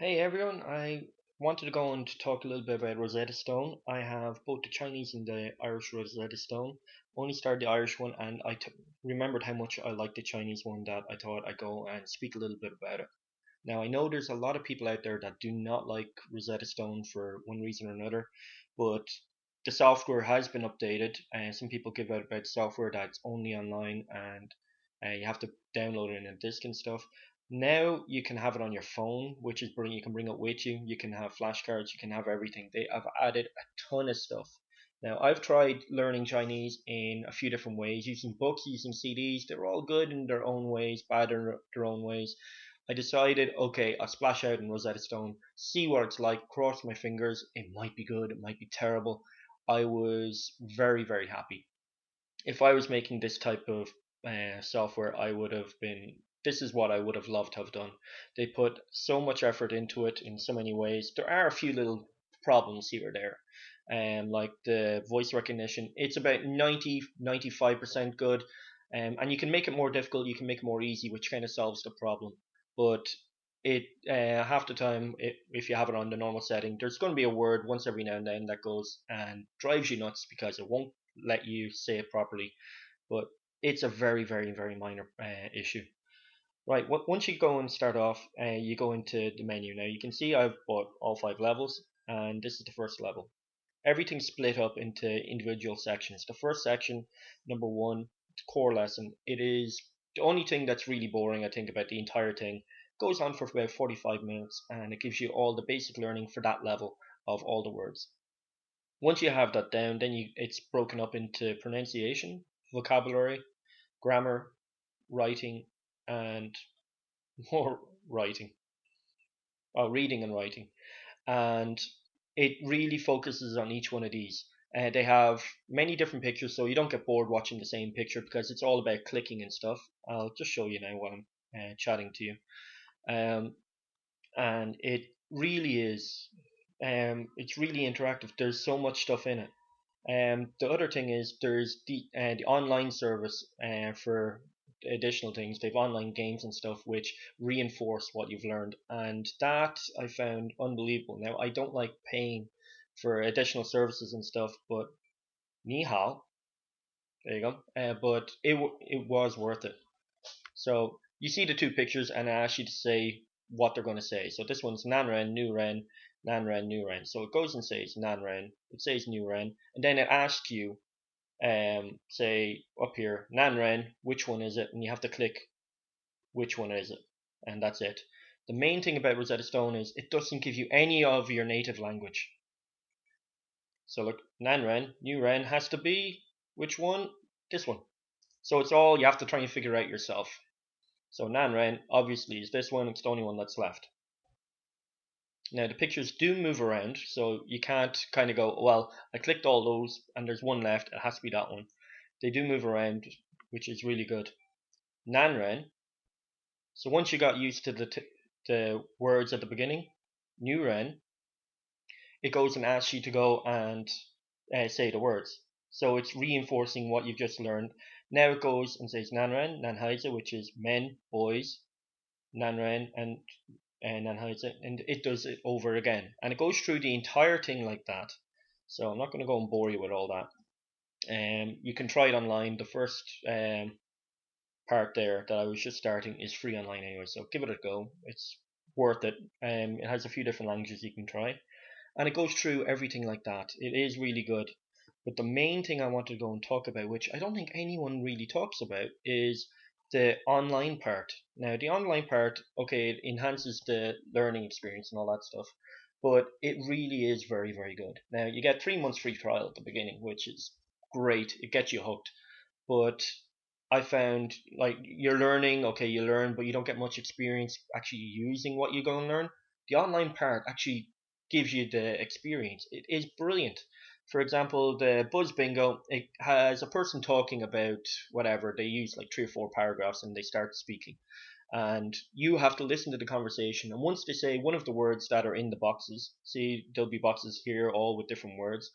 Hey everyone, I wanted to go and talk a little bit about Rosetta Stone. I have both the Chinese and the Irish Rosetta Stone. Only started the Irish one, and remembered how much I liked the Chinese one that I thought I'd go and speak a little bit about it. Now, I know there's a lot of people out there that do not like Rosetta Stone for one reason or another, but the software has been updated, and some people give out about software that's only online and you have to download it in a disk and stuff. Now you can have it on your phone, which is brilliant. You can bring it with you. You can have flashcards. You can have everything. They have added a ton of stuff. Now I've tried learning Chinese in a few different ways, using books, using CDs. They're all good in their own ways, bad in their own ways. I decided, okay, I'll splash out in Rosetta Stone, see what it's like, cross my fingers. It might be good, it might be terrible. I was very, very happy. If I was making this type of software, I would have been. This is what I would have loved to have done. They put so much effort into it in so many ways. There are a few little problems here or there, like the voice recognition. It's about 90-95% good, and you can make it more difficult. You can make it more easy, which kind of solves the problem. But it half the time, if you have it on the normal setting, there's going to be a word once every now and then that goes and drives you nuts because it won't let you say it properly. But it's a very, very, very minor issue. Right, once you go and start off, you go into the menu. Now you can see I've bought all 5 levels, and this is the first level. Everything's split up into individual sections. The first section, number one, core lesson. It is the only thing that's really boring, I think, about the entire thing. Goes on for about 45 minutes, and it gives you all the basic learning for that level of all the words. Once you have that down, then it's broken up into pronunciation, vocabulary, grammar, writing, and more writing. Reading and writing. And it really focuses on each one of these. They have many different pictures, so you don't get bored watching the same picture because it's all about clicking and stuff. I'll just show you now while I'm chatting to you. Um, and it really is, it's really interactive. There's so much stuff in it. The other thing is there's the online service for additional things. They've online games and stuff which reinforce what you've learned, and that I found unbelievable. Now I don't like paying for additional services and stuff, but ni hao, there you go. But it was worth it. So you see the two pictures, and I ask you to say what they're going to say. So this one's Nanren, New Ren, Nanren, New Ren. So it goes and says Nanren, it says New Ren, and then it asks you say up here Nanren, which one is it, and you have to click which one is it, and that's it. The main thing about Rosetta Stone is it doesn't give you any of your native language. So look, Nanren, New Ren has to be which one? This one. So it's all you have to try and figure out yourself. So Nanren obviously is this one. It's the only one that's left. Now the pictures do move around, so you can't kind of go, well, I clicked all those and there's one left. It has to be that one. They do move around, which is really good. Nanren. So once you got used to the words at the beginning, Nuren, it goes and asks you to go and say the words. So it's reinforcing what you've just learned. Now it goes and says Nanren, Nanhaiza, which is men, boys, Nanren, and Nanhaiza, and it does it over again. And it goes through the entire thing like that. So I'm not going to go and bore you with all that. You can try it online. The first part there that I was just starting is free online anyway, so give it a go. It's worth it. It has a few different languages you can try, and it goes through everything like that. It is really good. But the main thing I want to go and talk about, which I don't think anyone really talks about, is the online part. Now, the online part, okay, it enhances the learning experience and all that stuff, but it really is very, very good. Now, you get 3 months free trial at the beginning, which is great. It gets you hooked. But I found like you're learning, okay, you learn, but you don't get much experience actually using what you're going to learn. The online part actually gives you the experience. It is brilliant. For example, the Buzz Bingo, it has a person talking about whatever. They use like 3 or 4 paragraphs and they start speaking. And you have to listen to the conversation. And once they say one of the words that are in the boxes, see, there'll be boxes here all with different words.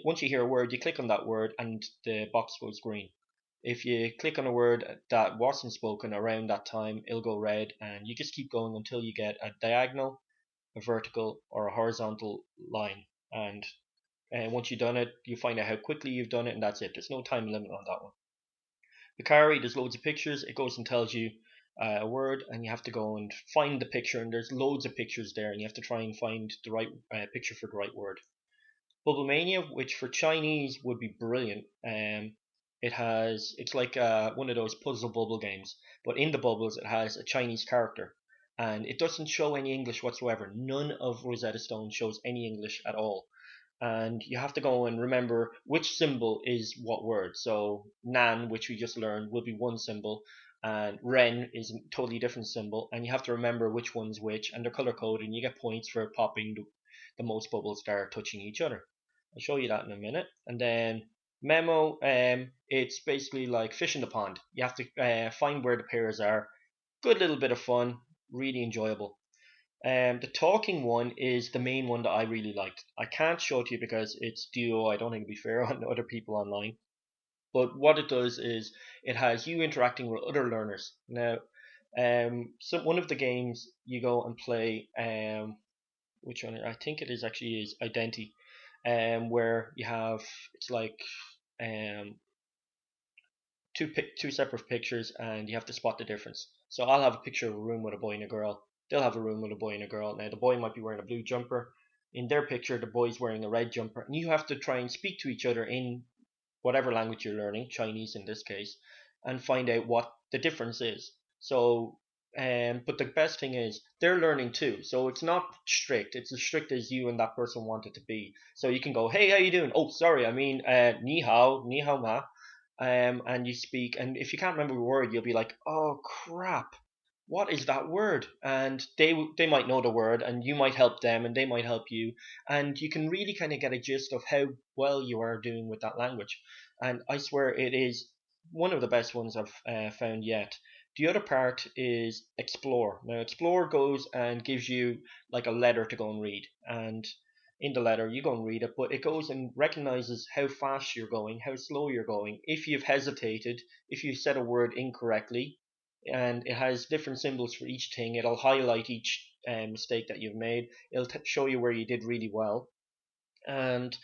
Once you hear a word, you click on that word and the box goes green. If you click on a word that wasn't spoken around that time, it'll go red, and you just keep going until you get a diagonal. a vertical, or a horizontal line. And once you've done it, you find out how quickly you've done it, and that's it. There's no time limit on that one. The carry, there's loads of pictures. It goes and tells you a word, and you have to go and find the picture, and there's loads of pictures there, and you have to try and find the right picture for the right word. Bubble Mania, which for Chinese would be brilliant. It's like one of those puzzle bubble games, but in the bubbles it has a Chinese character, and it doesn't show any English whatsoever. None of Rosetta Stone shows any English at all, and you have to go and remember which symbol is what word. So Nan, which we just learned, will be one symbol, and Ren is a totally different symbol, and you have to remember which one's which, and they're color coded, and you get points for popping the most bubbles that are touching each other. I'll show you that in a minute. And then Memo, it's basically like fish in the pond. You have to find where the pairs are. Good little bit of fun, really enjoyable. The talking one is the main one that I really liked. I can't show it to you because it's duo. I don't think it'd be fair on other people online. But what it does is it has you interacting with other learners. Now, so one of the games you go and play, which one I think it is actually is Identity, where you have it's like um two separate pictures, and you have to spot the difference. So I'll have a picture of a room with a boy and a girl. They'll have a room with a boy and a girl. Now the boy might be wearing a blue jumper. In their picture, the boy's wearing a red jumper, and you have to try and speak to each other in whatever language you're learning, Chinese in this case, and find out what the difference is. So, but the best thing is they're learning too. So it's not strict. It's as strict as you and that person want it to be. So you can go, hey, how you doing? Oh, sorry, I mean, ni hao ma. And you speak, and if you can't remember the word, you'll be like, oh crap, what is that word? And they might know the word, and you might help them, and they might help you, and you can really kind of get a gist of how well you are doing with that language. And I swear it is one of the best ones I've found yet. The other part is explore. Now explore goes and gives you like a letter to go and read, and in the letter you go and read it, but it goes and recognizes how fast you're going, how slow you're going, if you've hesitated, if you said a word incorrectly, and it has different symbols for each thing. It'll highlight each mistake that you've made. It'll show you where you did really well. And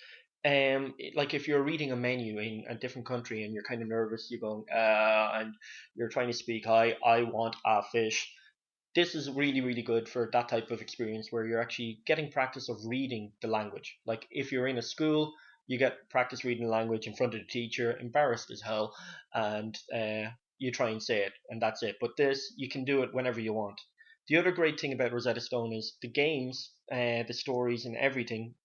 like if you're reading a menu in a different country and you're kind of nervous, you're going and you're trying to speak, I want a fish. This is really really good for that type of experience where you're actually getting practice of reading the language. Like if you're in a school, you get practice reading the language in front of the teacher, embarrassed as hell, and you try and say it, and that's it. But this, you can do it whenever you want. The other great thing about Rosetta Stone is the games, the stories, and everything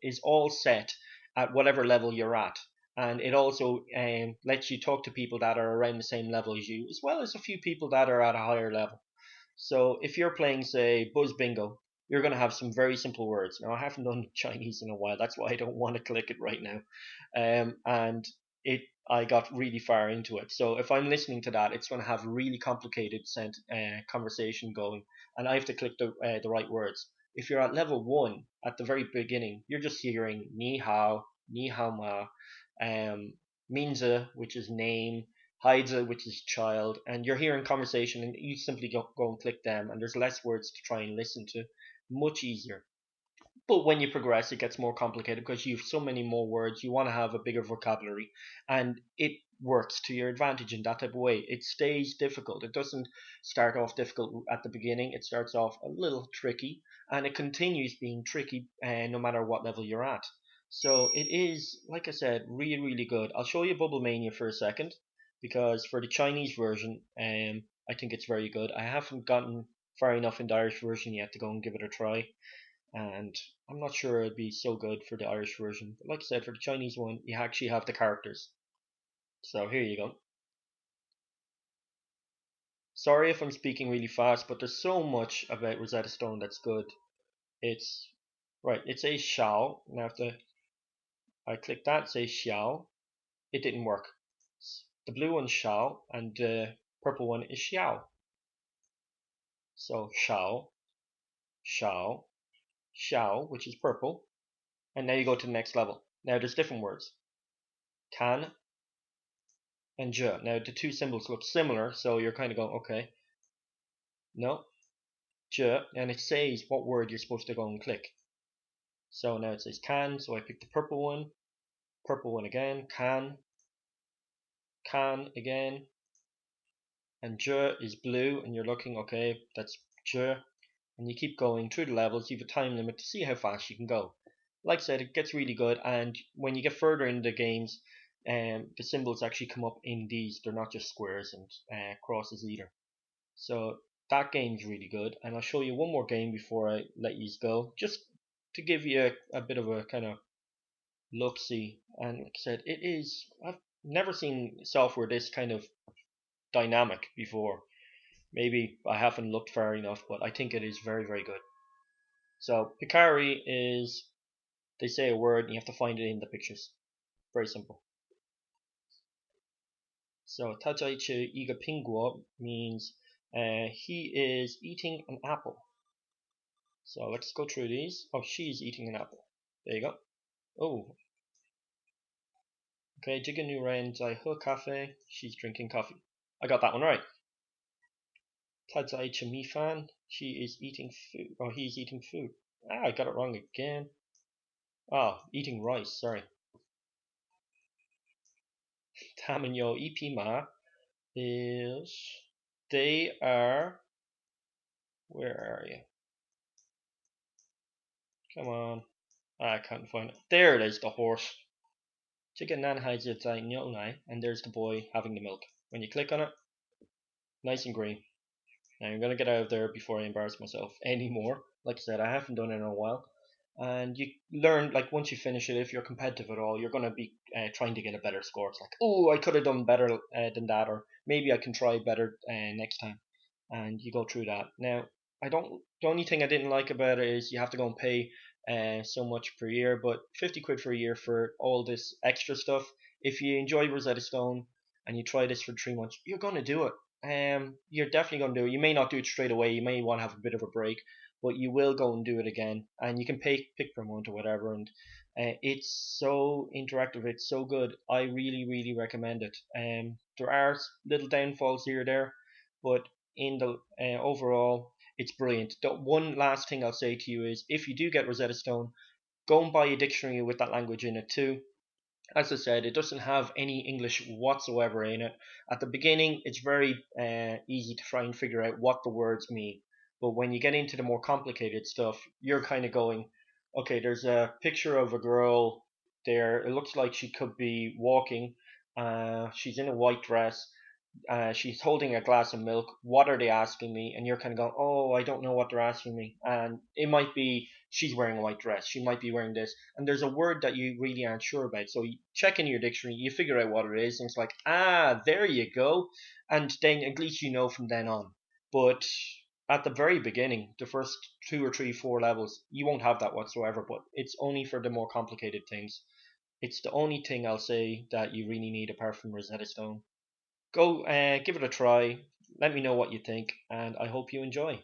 is all set at whatever level you're at. And it also lets you talk to people that are around the same level as you, as well as a few people that are at a higher level. So if you're playing, say, Buzz Bingo, you're going to have some very simple words. Now, I haven't done Chinese in a while. That's why I don't want to click it right now. And I got really far into it. So if I'm listening to that, it's going to have really complicated conversation going, and I have to click the right words. If you're at level one at the very beginning, you're just hearing ni hao ma, minza, which is name, Haida, which is child, and you're hearing conversation, and you simply go and click them, and there's less words to try and listen to. Much easier. But when you progress, it gets more complicated because you have so many more words. You want to have a bigger vocabulary, and it works to your advantage in that type of way. It stays difficult. It doesn't start off difficult at the beginning. It starts off a little tricky, and it continues being tricky no matter what level you're at. So it is, like I said, really, really good. I'll show you Bubble Mania for a second, because for the Chinese version, I think it's very good. I haven't gotten far enough in the Irish version yet to go and give it a try, and I'm not sure it'd be so good for the Irish version. But like I said, for the Chinese one, you actually have the characters. So here you go. Sorry if I'm speaking really fast, but there's so much about Rosetta Stone that's good. It's right. It says Xiao. Now if I click that, it says Xiao. It didn't work. The blue one's Xiao, and the purple one is Xiao. So Xiao, Xiao, Xiao, which is purple, and now you go to the next level. Now there's different words. Can and je. Now the two symbols look similar, so you're kind of going, okay, no. j, and it says what word you're supposed to go and click. So now it says can, so I pick the purple one again, can again, and j is blue, and you're looking, okay, that's j, and you keep going through the levels. You have a time limit to see how fast you can go. Like I said, it gets really good, and when you get further in the games, the symbols actually come up in these. They're not just squares and crosses either. So that game's really good, and I'll show you one more game before I let you go, just to give you a bit of a kind of look see. And like I said, I've never seen software this kind of dynamic before. Maybe I haven't looked far enough, but I think it is very, very good. So Picari is, they say a word and you have to find it in the pictures. Very simple. So Tajaichi Iga Pinguo means he is eating an apple. So let's go through these. Oh, she's eating an apple. There you go. Oh, okay. Jiga Nu Ren Zai He Cafe. She's drinking coffee. I got that one right. Tadzai Mi Fan. She is eating food. Oh, he's eating food. Ah, I got it wrong again. Oh, eating rice. Sorry. Tamanyo Ipima is. They are. Where are you? Come on. I can't find it. There it is, the horse. Chicken nan haiji zai nai, and there's the boy having the milk. When you click on it, nice and green. Now I'm gonna get out of there before I embarrass myself anymore. Like I said, I haven't done it in a while. And you learn, like, once you finish it, if you're competitive at all, you're gonna be trying to get a better score. It's like, oh, I could have done better than that, or maybe I can try better next time. And you go through that. Now, I don't. The only thing I didn't like about it is you have to go and pay so much per year, but 50 quid for a year for all this extra stuff. If you enjoy Rosetta Stone and you try this for 3 months, you're gonna do it. You're definitely gonna do it. You may not do it straight away. You may want to have a bit of a break, but you will go and do it again, and you can pick per month or whatever. And it's so interactive. It's so good. I really, really recommend it. There are little downfalls here or there, but in the overall, it's brilliant. The one last thing I'll say to you is, if you do get Rosetta Stone, go and buy a dictionary with that language in it too. As I said, it doesn't have any English whatsoever in it. At the beginning, it's very easy to try and figure out what the words mean. But when you get into the more complicated stuff, you're kind of going, okay, there's a picture of a girl there. It looks like she could be walking. She's in a white dress. She's holding a glass of milk. What are they asking me? And you're kind of going, oh, I don't know what they're asking me. And it might be she's wearing a white dress. She might be wearing this. And there's a word that you really aren't sure about. So you check in your dictionary, you figure out what it is. And it's like, there you go. And then at least you know from then on. But at the very beginning, the first 2 or 3, 4 levels, you won't have that whatsoever. But it's only for the more complicated things. It's the only thing I'll say that you really need apart from Rosetta Stone. Go give it a try. Let me know what you think, and I hope you enjoy.